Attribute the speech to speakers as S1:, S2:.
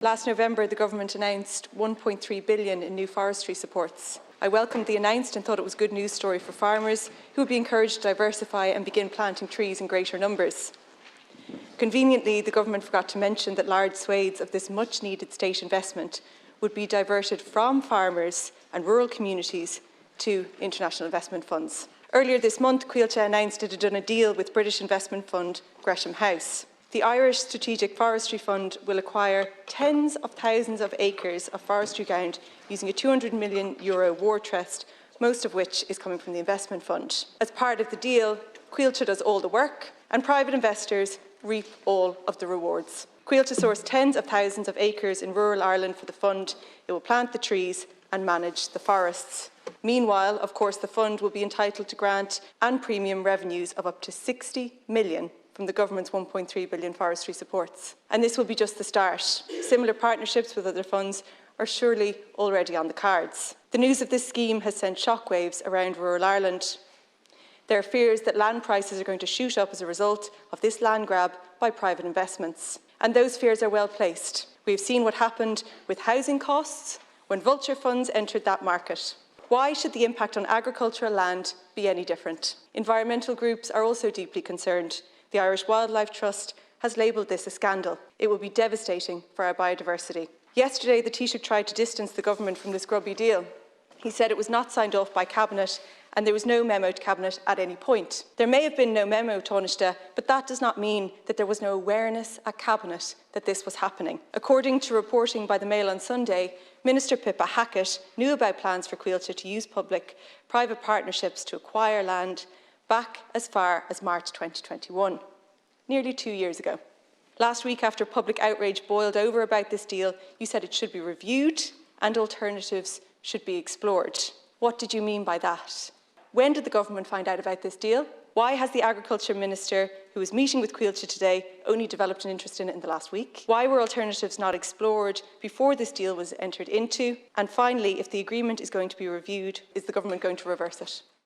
S1: Last November, the government announced $1.3 billion in new forestry supports. I welcomed the announced and thought it was a good news story for farmers who would be encouraged to diversify and begin planting trees in greater numbers. Conveniently, the government forgot to mention that large swathes of this much-needed state investment would be diverted from farmers and rural communities to international investment funds. Earlier this month, Coillte announced it had done a deal with British investment fund Gresham House. The Irish Strategic Forestry Fund will acquire tens of thousands of acres of forestry ground using a €200 million war chest, most of which is coming from the investment fund. As part of the deal, Coillte does all the work and private investors reap all of the rewards. Coillte sourced tens of thousands of acres in rural Ireland for the fund. It will plant the trees and manage the forests. Meanwhile, of course, the fund will be entitled to grant and premium revenues of up to €60 million from the government's $1.3 billion forestry supports. And this will be just the start. Similar partnerships with other funds are surely already on the cards. The news of this scheme has sent shockwaves around rural Ireland. There are fears that land prices are going to shoot up as a result of this land grab by private investments. And those fears are well placed. We've seen what happened with housing costs when vulture funds entered that market. Why should the impact on agricultural land be any different? Environmental groups are also deeply concerned. The Irish Wildlife Trust has labelled this a scandal. It will be devastating for our biodiversity. Yesterday, the Taoiseach tried to distance the government from this grubby deal. He said it was not signed off by Cabinet and there was no memo to Cabinet at any point. There may have been no memo, Taoiseach, but that does not mean that there was no awareness at Cabinet that this was happening. According to reporting by the Mail on Sunday, Minister Pippa Hackett knew about plans for Coillte to use public-private partnerships to acquire land back as far as March 2021, nearly 2 years ago. Last week, after public outrage boiled over about this deal, you said it should be reviewed and alternatives should be explored. What did you mean by that? When did the government find out about this deal? Why has the Agriculture Minister, who is meeting with Coillte today, only developed an interest in it in the last week? Why were alternatives not explored before this deal was entered into? And finally, if the agreement is going to be reviewed, is the government going to reverse it?